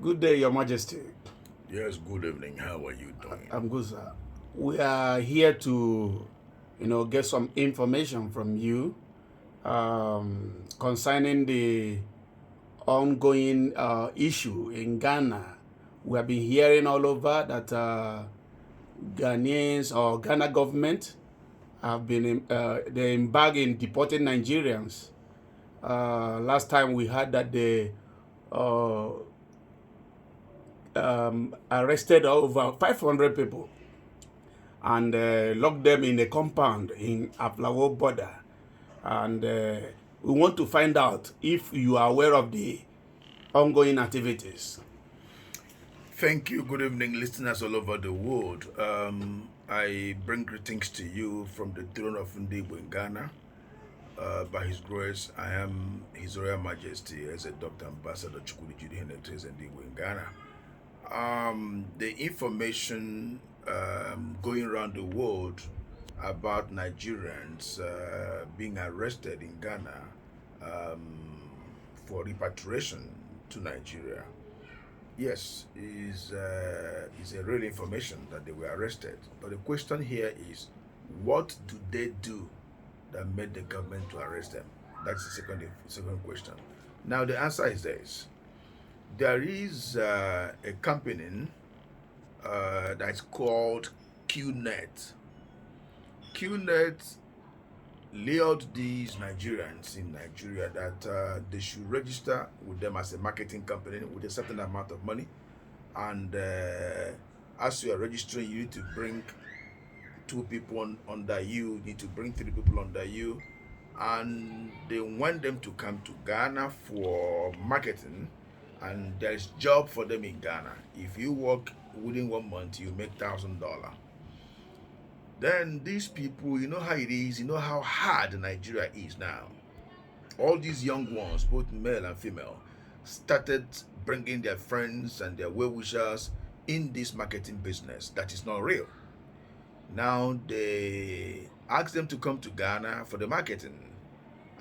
Good day, Your Majesty. Yes, good evening. How are you doing? I'm good, sir. We are here to, get some information from you concerning the ongoing issue in Ghana. We have been hearing all over that Ghanaians or Ghana government have been they embarked in deporting Nigerians. Last time we heard that they uh, arrested over 500 people and locked them in a compound in Aflawo border. And we want to find out if you are aware of the ongoing activities. Thank you. Good evening, listeners all over the world. I bring greetings to you from the throne of EZE NDI IGBO Ghana. By His grace, I am His Royal Majesty as a Dr. Ambassador Chukwudi Judy EZE NDI IGBO Ghana. The information going around the world about Nigerians being arrested in Ghana for repatriation to Nigeria. Yes, is a real information that they were arrested. But the question here is, what do they do that made the government to arrest them? That's the second question. Now the answer is this: there is a company that's called QNet. QNet lured these Nigerians in Nigeria that they should register with them as a marketing company with a certain amount of money. And as you are registering, you need to bring 2 people under you, you need to bring 3 people under you. And they want them to come to Ghana for marketing, and there is job for them in Ghana. If you work within 1 month, you make $1,000. Then these people, you know how it is, you know how hard Nigeria is now. All these young ones, both male and female, started bringing their friends and their well-wishers in this marketing business that is not real. Now they asked them to come to Ghana for the marketing,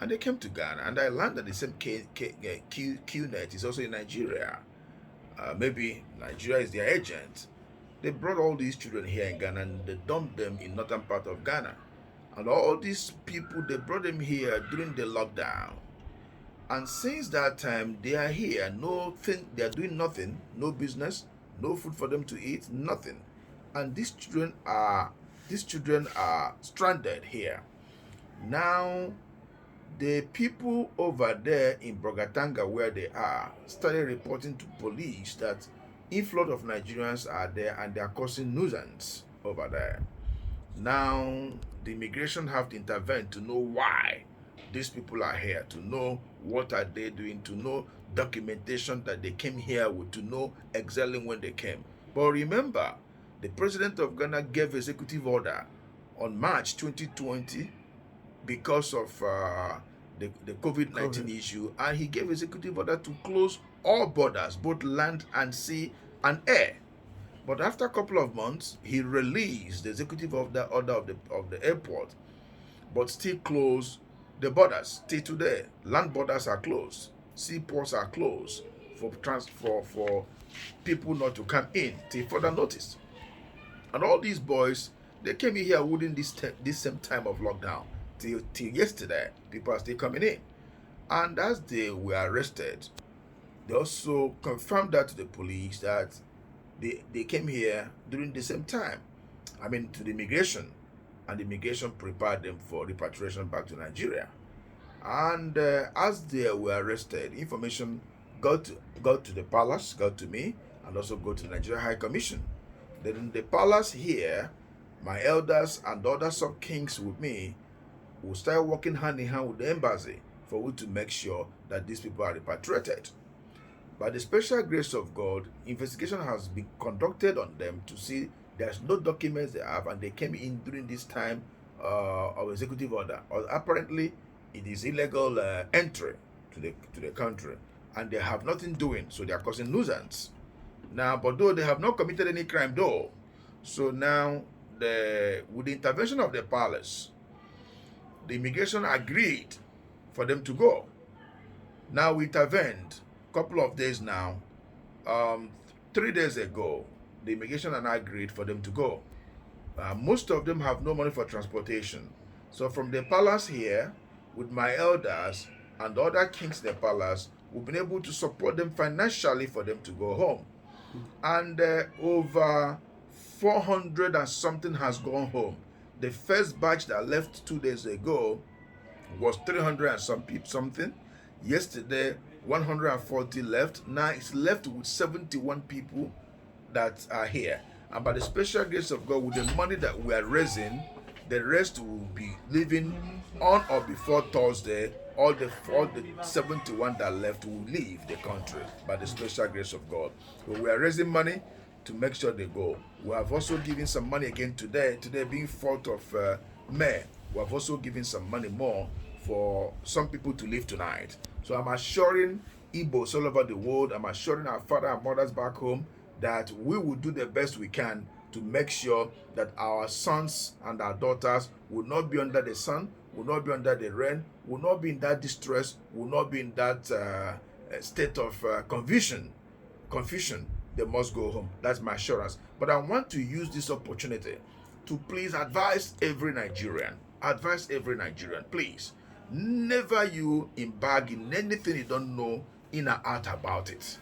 and they came to Ghana, and I learned that the same QNet is also in Nigeria. Maybe Nigeria is their agent. They brought all these children here in Ghana and they dumped them in northern part of Ghana. And all these people, they brought them here during the lockdown. And since that time, they are here. They are doing nothing, no business, no food for them to eat, nothing. And these children are stranded here. Now, the people over there in Brogatanga, where they are, started reporting to police that inflow of Nigerians are there and they are causing nuisance over there. Now, the immigration have to intervene to know why these people are here, to know what are they doing, to know documentation that they came here with, to know exactly when they came. But remember, the president of Ghana gave executive order on March 2020 because of the COVID-19 issue, and he gave executive order to close all borders, both land and sea and air. But after a couple of months, he released the executive order of the airport, but still closed the borders. Till today, land borders are closed, seaports are closed for people not to come in till further notice. And all these boys, they came in here within this same time of lockdown. Till yesterday, people are still coming in. And as they were arrested, they also confirmed that to the police that they came here during the same time. I mean, to the immigration. And the immigration prepared them for repatriation back to Nigeria. And as they were arrested, information got to the palace, got to me, and also got to the Nigeria High Commission. Then in the palace here, my elders and other sub-kings with me will start working hand in hand with the embassy for we to make sure that these people are repatriated. By the special grace of God, investigation has been conducted on them to see there's no documents they have, and they came in during this time of executive order. Or apparently, it is illegal entry to the country, and they have nothing doing, so they are causing nuisance. Now, but though they have not committed any crime, though, so now with the intervention of the palace, the immigration agreed for them to go. Now we intervened a couple of days now, um, 3 days ago, the immigration and I agreed for them to go. Most of them have no money for transportation. So from the palace here, with my elders and the other kings in the palace, we've been able to support them financially for them to go home. And over 400 and something has gone home. The first batch that left 2 days ago was 300 and something. Yesterday, 140 left. Now it's left with 71 people that are here. And by the special grace of God, with the money that we are raising, the rest will be leaving on or before Thursday. All the 71 that left will leave the country by the special grace of God. But we are raising money to make sure they go. We have also given some money again today being 4th of May. We have also given some money more for some people to leave tonight. So I'm assuring Igbos all over the world, I'm assuring our father and mothers back home that we will do the best we can to make sure that our sons and our daughters will not be under the sun, will not be under the rain, will not be in that distress, will not be in that state of confusion. They must go home. That's my assurance. But I want to use this opportunity to please advise every Nigerian, please, never you embark in anything you don't know in or out about it.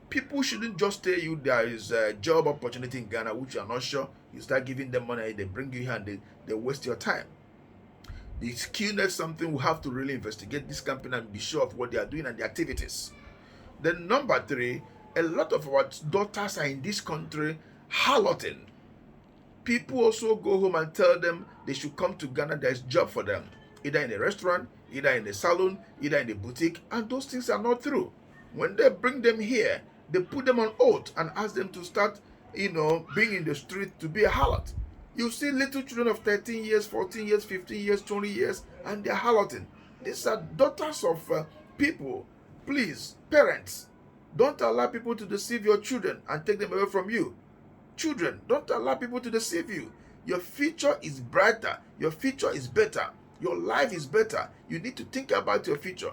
People shouldn't just tell you there is a job opportunity in Ghana which you are not sure. You start giving them money, they bring you here and they waste your time. The skillnet something we have to really investigate this company and be sure of what they are doing and the activities. Then number 3, a lot of our daughters are in this country harloting. People also go home and tell them they should come to Ghana, there's job for them. Either in a restaurant, either in a salon, either in a boutique, and those things are not true. When they bring them here, they put them on oath and ask them to start, being in the street to be a harlot. You see little children of 13 years, 14 years, 15 years, 20 years, and they're harloting. These are daughters of people. Please, parents, don't allow people to deceive your children and take them away from you. Children, don't allow people to deceive you. Your future is brighter. Your future is better. Your life is better. You need to think about your future.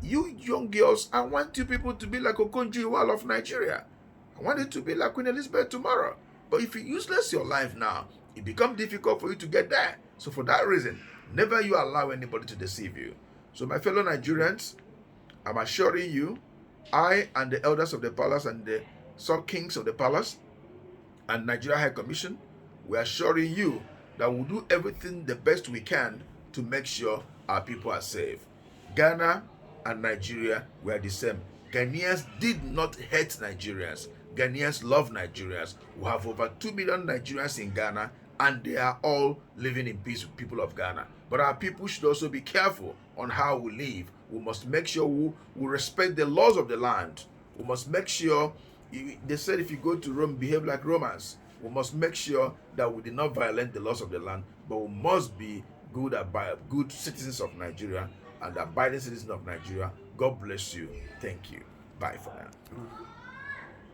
You young girls, I want you people to be like Okonjo-Iweala of Nigeria. I want it to be like Queen Elizabeth tomorrow. But if you useless your life now, it becomes difficult for you to get there. So for that reason, never you allow anybody to deceive you. So my fellow Nigerians, I'm assuring you, I and the elders of the palace and the sub-kings of the palace and Nigeria High Commission, we are assuring you that we'll do everything the best we can to make sure our people are safe. Ghana and Nigeria were the same. Ghanaians did not hate Nigerians. Ghanaians love Nigerians. We have over 2 million Nigerians in Ghana, and they are all living in peace with people of Ghana. But our people should also be careful on how we live. We must make sure we respect the laws of the land. We must make sure, they said if you go to Rome, behave like Romans. We must make sure that we do not violate the laws of the land, but we must be good citizens of Nigeria and abiding citizens of Nigeria. God bless you. Thank you. Bye for now.